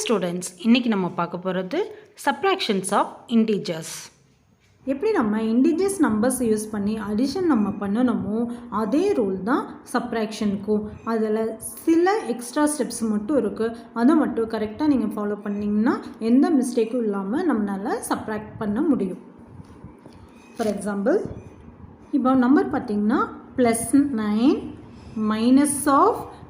Students, இன்றைக்கி நம்ம பார்க்க போகிறது சப்ராக்ஷன்ஸ் ஆஃப் இன்டீஜர்ஸ். எப்படி நம்ம இன்டிஜர்ஸ் நம்பர்ஸ் யூஸ் பண்ணி அடிஷன் நம்ம பண்ணணுமோ அதே ரூல் தான் சப்ராக்ஷனுக்கும். அதில் சில எக்ஸ்ட்ரா ஸ்டெப்ஸ் மட்டும் இருக்குது. அதை மட்டும் கரெக்டாக நீங்கள் ஃபாலோ பண்ணிங்கன்னா எந்த மிஸ்டேக்கும் இல்லாமல் நம்மளால் சப்ராக்ட் பண்ண முடியும். ஃபார் எக்ஸாம்பிள், இப்போ நம்பர் பார்த்திங்கன்னா +9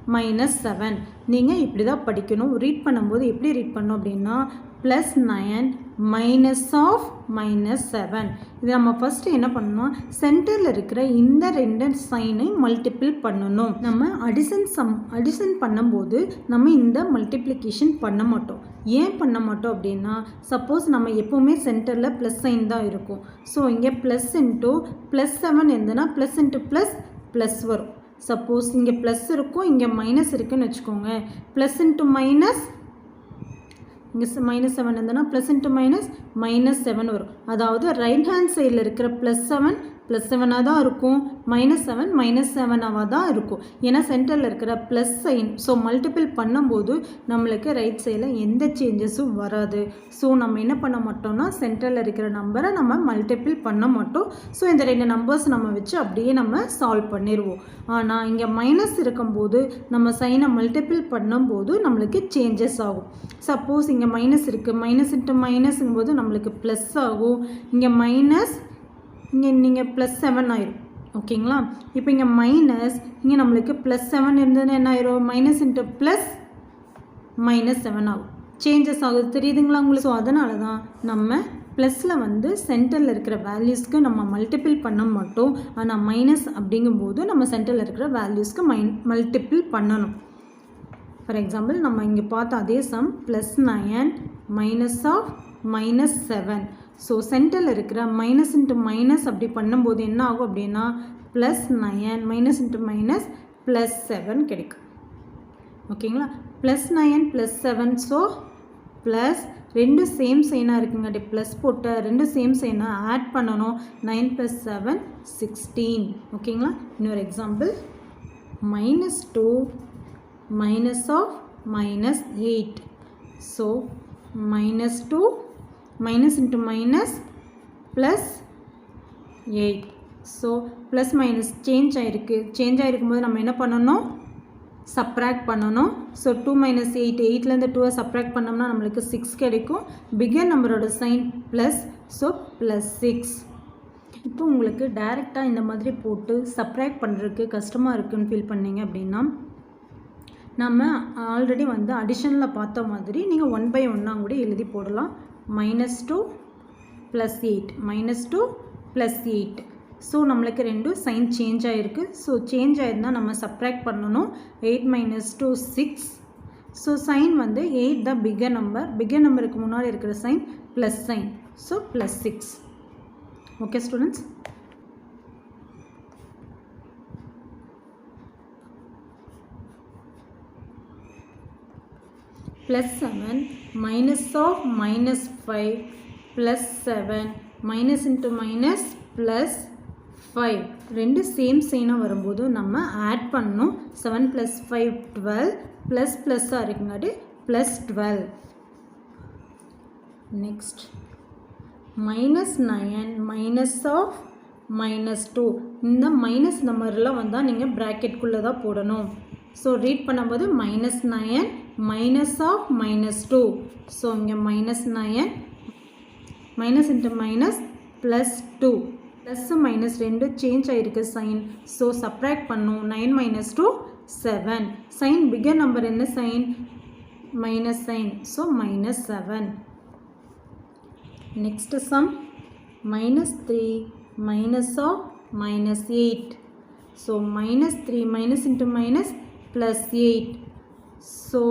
-7. நீங்கள் இப்படி தான் படிக்கணும். ரீட் பண்ணும்போது எப்படி ரீட் பண்ணணும் அப்படின்னா +9 -7. இது நம்ம ஃபஸ்ட்டு என்ன பண்ணணும், சென்டரில் இருக்கிற இந்த ரெண்டு சைனை மல்டிபிள் பண்ணணும். நம்ம அடிஷன் பண்ணும்போது நம்ம இந்த மல்டிப்ளிகேஷன் பண்ண மாட்டோம். ஏன் பண்ண மாட்டோம் அப்படின்னா, சப்போஸ் நம்ம எப்போவுமே சென்டரில் ப்ளஸ் சைன் தான் இருக்கும். ஸோ இங்கே ++7 இருந்ததுன்னா +++ ப்ளஸ் வரும். சப்போஸ் இங்கே ப்ளஸ் இருக்கும், இங்கே மைனஸ் இருக்குதுன்னு வச்சுக்கோங்க. +× மைனஸ், இங்கே -7 இருந்ததுன்னா +× -7 வரும். அதாவது ரைட் ஹேண்ட் சைடில் இருக்கிற +7 +7 தான் இருக்கும், -7 -7 தான் இருக்கும். ஏன்னா சென்டரில் இருக்கிற ப்ளஸ் சைன். ஸோ மல்டிபிள் பண்ணும்போது நம்மளுக்கு ரைட் சைடில் எந்த சேஞ்சஸும் வராது. ஸோ நம்ம என்ன பண்ண மாட்டோம்னா, சென்டரில் இருக்கிற நம்பரை நம்ம மல்டிபிள் பண்ண மாட்டோம். ஸோ இந்த ரெண்டு நம்பர்ஸ் நம்ம வச்சு அப்படியே நம்ம சால்வ் பண்ணிடுவோம். ஆனால் இங்கே மைனஸ் இருக்கும்போது நம்ம சைனை மல்டிபிள் பண்ணும்போது நம்மளுக்கு சேஞ்சஸ் ஆகும். சப்போஸ் இங்கே மைனஸ் இருக்குது, -× -போது நம்மளுக்கு ப்ளஸ் ஆகும். இங்கே மைனஸ், இங்கே நீங்கள் +7 ஆயிரும். ஓகேங்களா? இப்போ இங்கே மைனஸ், இங்கே நம்மளுக்கு +7 இருந்ததுன்னா என்ன ஆயிரும், -× -7 ஆகும். சேஞ்சஸ் ஆகுது, தெரியுதுங்களா உங்களுக்கு? ஸோ அதனால தான் நம்ம ப்ளஸில் வந்து சென்டரில் இருக்கிற வேல்யூஸ்க்கு நம்ம மல்டிபிள் பண்ண மாட்டோம். ஆனால் மைனஸ் அப்படிங்கும்போது நம்ம சென்டரில் இருக்கிற வேல்யூஸ்க்கு மல்டிபிள் பண்ணணும். ஃபார் எக்ஸாம்பிள், நம்ம இங்கே பார்த்த அதே சம் +9 -7. ஸோ சென்டரில் இருக்கிற -× அப்படி பண்ணும்போது என்ன ஆகும் அப்படின்னா +9 -× +7 கிடைக்கும். ஓகேங்களா? +9 +7. ஸோ ப்ளஸ் ரெண்டு சேம் சைனாக இருக்குங்காட்டி ப்ளஸ் போட்டு ரெண்டு சேம் சைனாக ஆட் பண்ணணும். 9 + 7 16. ஓகேங்களா? இன்னொரு example, -2 -8. So -2 -× +8. So plus minus change ஆகிருக்கும்போது நம்ம என்ன பண்ணணும், சப்ராக்ட் பண்ணணும். ஸோ 2 - 8, 8லேருந்து 2 சப்ராக்ட் பண்ணோம்னா நம்மளுக்கு 6 கிடைக்கும். பிகர் நம்பரோட சைன் ப்ளஸ், ஸோ +6. இப்போ உங்களுக்கு டைரெக்டாக இந்த மாதிரி போட்டு சப்ராக்ட் பண்ணுறதுக்கு கஷ்டமாக இருக்குதுன்னு ஃபீல் பண்ணீங்க அப்படின்னா, நம்ம ஆல்ரெடி வந்து அடிஷனில் பார்த்த மாதிரி நீங்கள் 1 by 1 கூட எழுதி போடலாம். -2 +8 -2 +8. ஸோ நம்மளுக்கு ரெண்டும் சைன் சேஞ்ச் ஆகிருக்கு. ஸோ சேஞ்ச் ஆகிருந்தால் நம்ம சப்ராக்ட் பண்ணணும். 8 - 2 6. ஸோ சைன் வந்து 8 தான் பிகர் நம்பருக்கு முன்னாடி இருக்கிற sign plus sign. So +6. Okay students? +7 -5 +7 -× +5. ரெண்டு சேம் சைனாக வரும்போது நம்ம ஆட் பண்ணணும். 7 + 5 12 ++ஆக இருக்குங்காட்டி +12. நெக்ஸ்ட் -9 -2. இந்த மைனஸ் நம்பர்லாம் வந்தால் நீங்கள் ப்ராக்கெட்குள்ளே தான் போடணும். ஸோ ரீட் பண்ணும்போது -9 -2. ஸோ இங்கே -9 -× +2. ப்ளஸ் மைனஸ் ரெண்டு சேஞ்ச் ஆகிருக்கு சைன். ஸோ சப்ராக்ட் பண்ணும். 9 - 2 7. சைன் பிகர் நம்பர் என்ன sign, minus sign. So -7. Next sum -3 -8. So -3 -× +8. So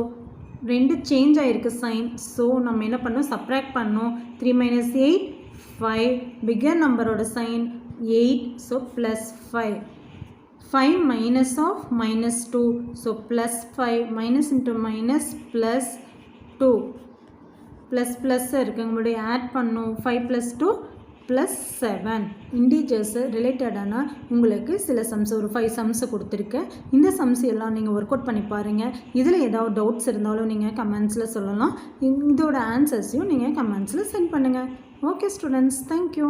ரெண்டு சேஞ்ச் ஆகிருக்கு சைன். ஸோ நம்ம என்ன பண்ணோம், சப்ராக்ட் பண்ணோம். 3 - 8 5. பிகர் நம்பரோட சைன் 8. ஸோ +5. 5 -2. ஸோ +5 -× +2. ப்ளஸ் இருக்குங்க, முடியும் ஆட் பண்ணும். 5 + 2 ப்ளஸ் 7 இன்டீஜர்ஸ் ரிலேட்டடான உங்களுக்கு சில சம்ஸ் ஒரு 5 சம்ஸ் கொடுத்துருக்கேன். இந்த சம்ஸ் எல்லாம் நீங்கள் ஒர்க் அவுட் பண்ணி பாருங்கள். இதில் ஏதாவது டவுட்ஸ் இருந்தாலும் நீங்கள் கமெண்ட்ஸில் சொல்லலாம். இதோட ஆன்சர்ஸையும் நீங்கள் கமெண்ட்ஸில் சென்ட் பண்ணுங்கள். Okay students, thank you.